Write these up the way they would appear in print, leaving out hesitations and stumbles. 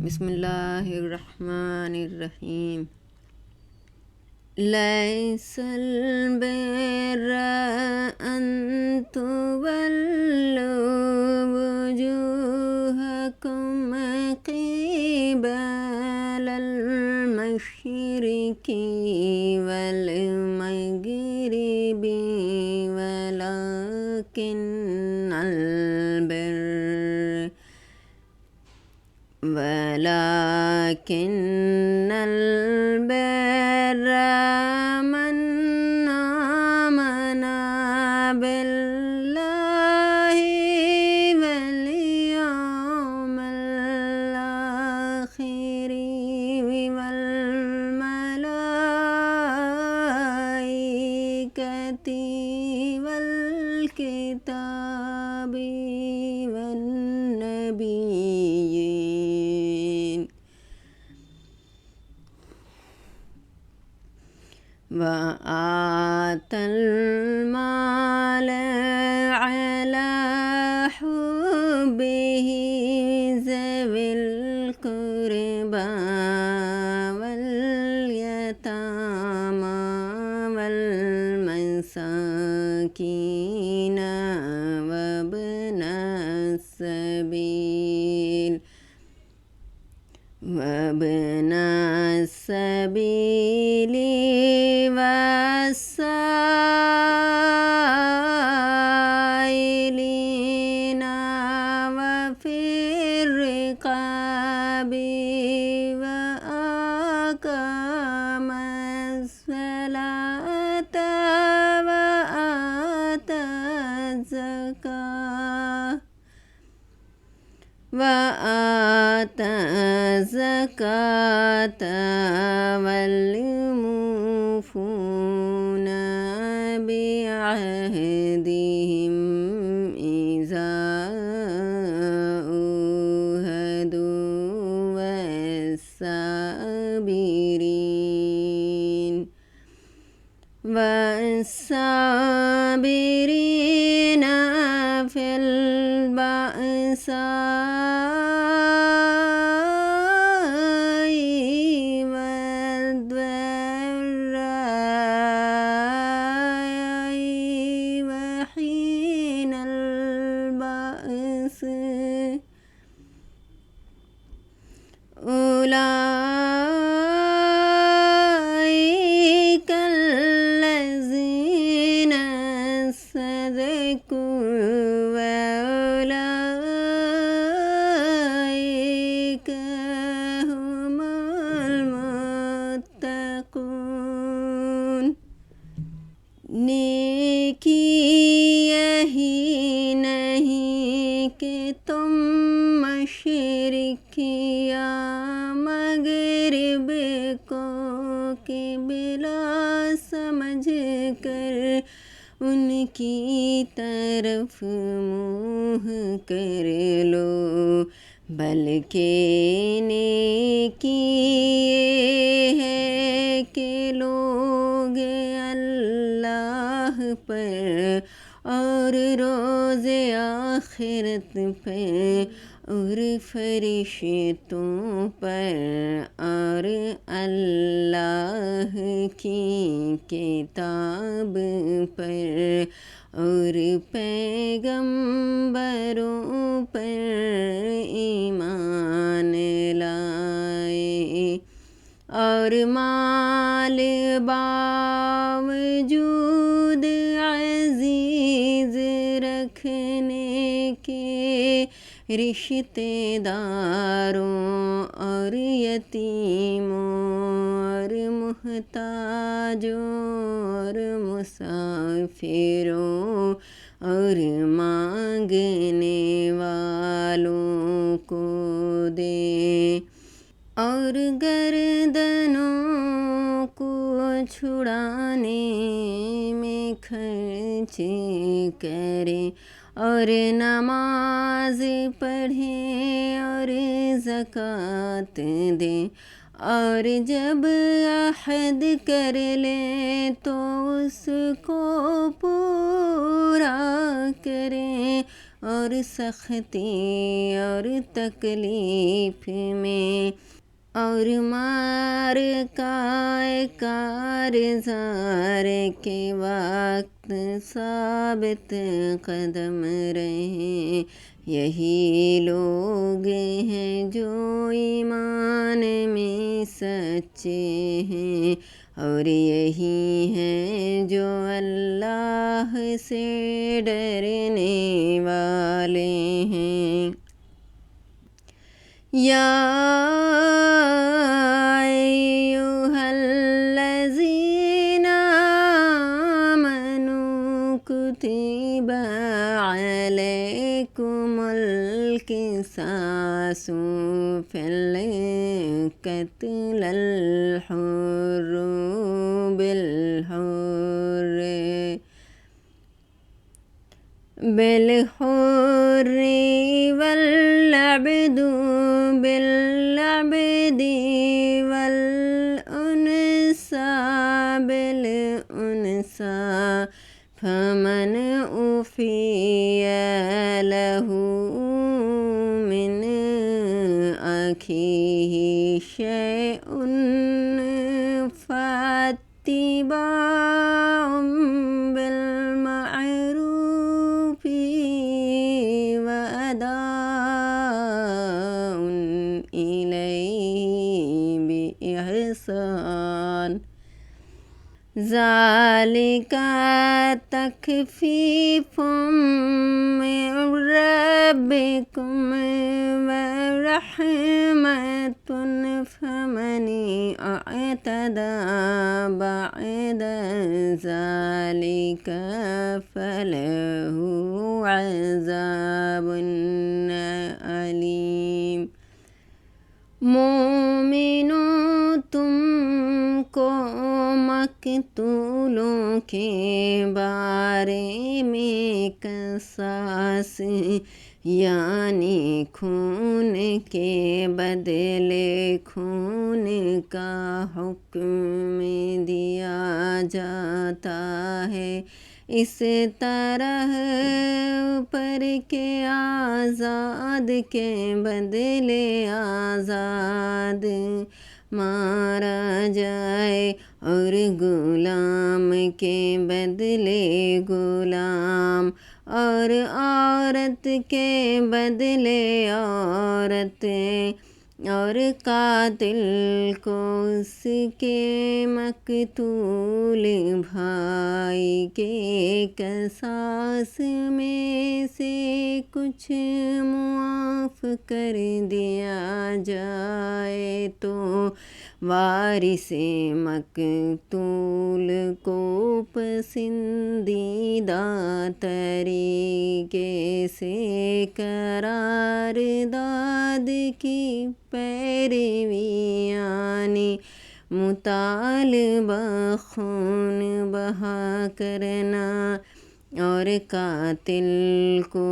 بسم اللہ الرحمن الرحیم لیس البر ان تولوا وجوہکم قبل المشرق والمغرب ولكن البر من آمن بالله واليوم الآخر والملائكة والكتاب والنبيين وآتى المال على حبه ذوي القربى واليتامى والمساكين وابن السبيل والسائلين وفي الرقاب وأقام الصلاة وآتى الزكاة والموفون بعهدهم إذا عاهدوا والصابرين في البأساء والضراء وحين البأس أولئك الذين صدقوا وأولئك هم المتقون۔ نیکی یہی نہیں کہ تم مشرق یا مغرب کو قبلہ سمجھ کر ان کی طرف منہ کر لو، بلکہ نیکی یہ ہے کہ لوگ اللہ پر اور روز آخرت پر اور فرشتوں پر اور اللہ کی کتاب پر اور پیغمبروں پر ایمان لائے، اور مال باوجود عزیز رکھنے کے رشتے داروں اور یتیموں اور محتاجوں اور مسافروں اور مانگنے والوں کو دے، اور گردنوں کو چھڑانے میں خرچ کرے، اور نماز پڑھیں اور زکوٰۃ دیں، اور جب عہد کر لیں تو اس کو پورا کریں، اور سختی اور تکلیف میں، اور مار کا کارزار کے وقت ثابت قدم رہیں۔ یہی لوگ ہیں جو ایمان میں سچے ہیں، اور یہی ہیں جو اللہ سے ڈرنے والے ہیں۔ یا ایھا الذین آمنوا کتب علیکم القصاص فی القتل، الحر بالحر والعبد بالعبد والأنثى بالأنثى، فمن عفي له من أخيه شيء فاتباع بالمعروف وأداء إليه بإحسان، ذلك تخفيف من ربكم ورحمة، فمن اعتدى بعد ذلك فله عذاب أليم۔ مومنوں، تم کو مقتولوں کے بارے میں قصاص یعنی خون کے بدلے خون کا حکم دیا جاتا ہے، اس طرح پر کہ آزاد کے بدلے آزاد مارا جائے، اور غلام کے بدلے غلام، اور عورت کے بدلے عورت، اور قاتل کو اس کے مقتول بھائی کے قصاص میں سے کچھ معاف کر دیا جائے تو وارث مقتول کو پسندیدہ طریقے سے قرارداد کی پیروی یعنی مطالبہ خون بہا کرنا، اور قاتل کو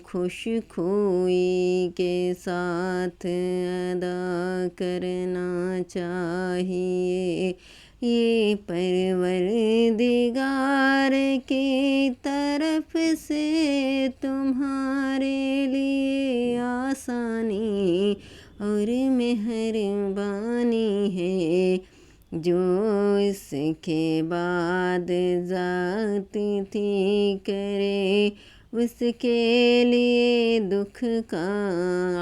خوش خوئی کے ساتھ ادا کرنا چاہیے۔ یہ پروردگار کی طرف سے تمہارے لیے آسانی اور مہربانی ہے۔ جو اس کے بعد زیادتی کرے اس کے لیے دکھ کا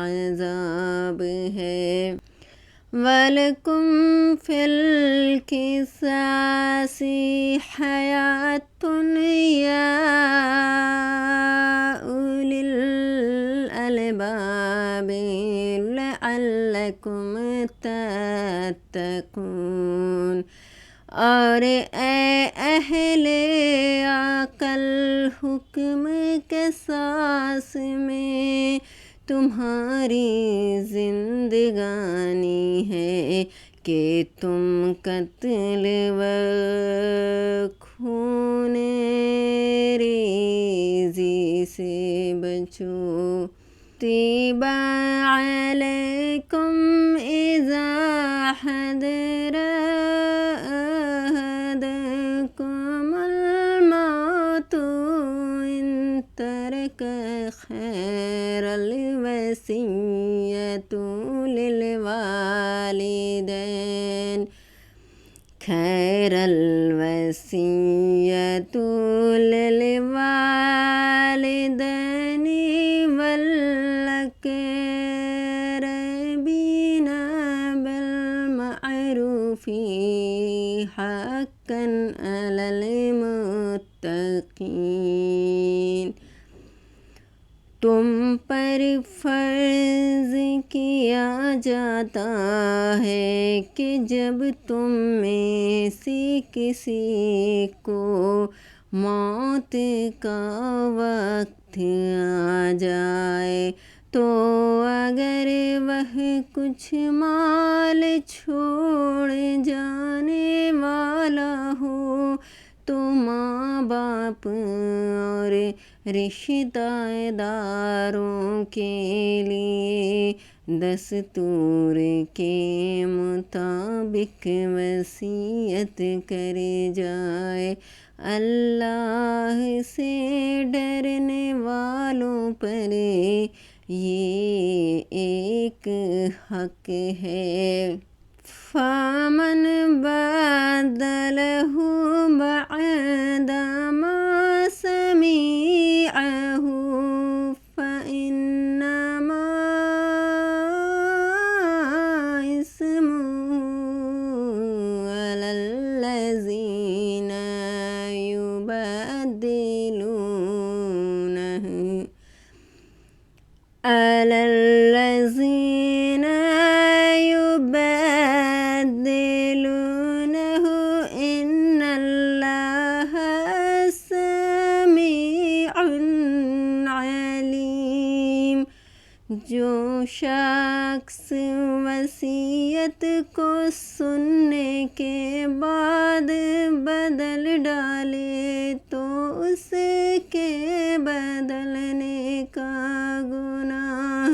عذاب ہے۔ وَلَكُمْ فِي الْقِصَاصِ حَيَاةٌ يَا أُولِي الْأَلْبَابِ لَعَلَّكُمْ تَتَّقُونَ۔ اور اے اہل عقل، حکم قصاص میں تمہاری زندگانی ہے کہ تم قتل و خون ریزی سے بچو۔ كتب عليكم إذا حضر أحدكم الموت إن ترك خیر الوصیۃ للوالدین خیر الوصیۃ للوالدین والأقربین بالمعروف حقا علی المتقین۔ تم پر فرض کیا جاتا ہے کہ جب تم میں سے کسی کو موت کا وقت آ جائے تو اگر وہ کچھ مال چھوڑ جانے والا ہو تو ماں باپ اور رشتہ داروں کے لیے دستور کے مطابق وصیت کرے جائے۔ اللہ سے ڈرنے والوں پر یہ ایک حق ہے۔ فَمَن بَدَّلَهُ بَعْدَ مَا سَمِعَهُ فَإِنَّمَا إِثْمُهُ عَلَى الَّذِينَ يبدلونه إن الله سميع عليم۔ جو شخص وصیت کو سننے کے بعد بدل ڈالے تو اس کے بدلنے کا گناہ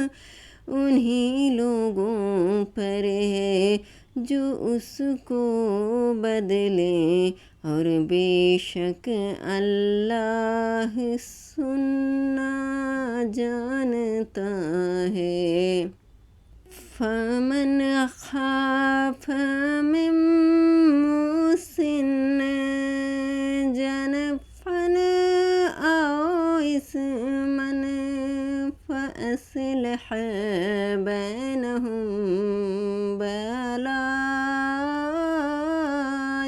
انہی لوگوں پر ہے جو اس کو بدلیں، اور بے شک اللہ سننا جانتا ہے۔ فَمَنْ خَافَ مِن مُّوصٍ جَنَفًا أَوْ إِثْمًا فَأَصْلَحَ بَيْنَهُمْ فَلَا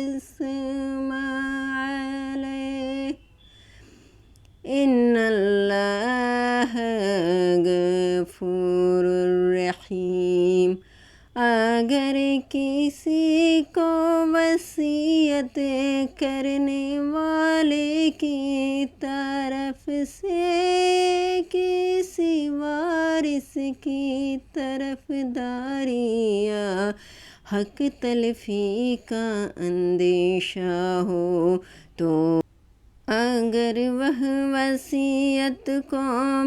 إِثْمَ عَلَيْهِ إِنَّ اللَّهَ غَفُورٌ رحیم۔ اگر کسی کو وصیت کرنے والے کی طرف سے کسی وارث کی طرف داری یا حق تلفی کا اندیشہ ہو تو اگر وہ وصیت کو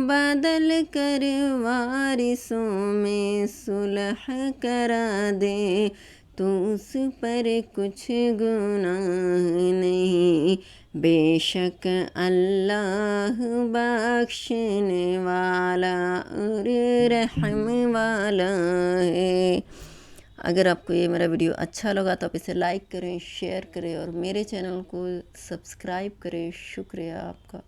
بدل کر وارثوں میں صلح کرا دے تو اس پر کچھ گناہ نہیں، بے شک اللہ بخشنے والا اور رحم والا ہے۔ اگر آپ کو یہ میرا ویڈیو اچھا لگا تو آپ اسے لائک کریں، شیئر کریں اور میرے چینل کو سبسکرائب کریں۔ شکریہ آپ کا۔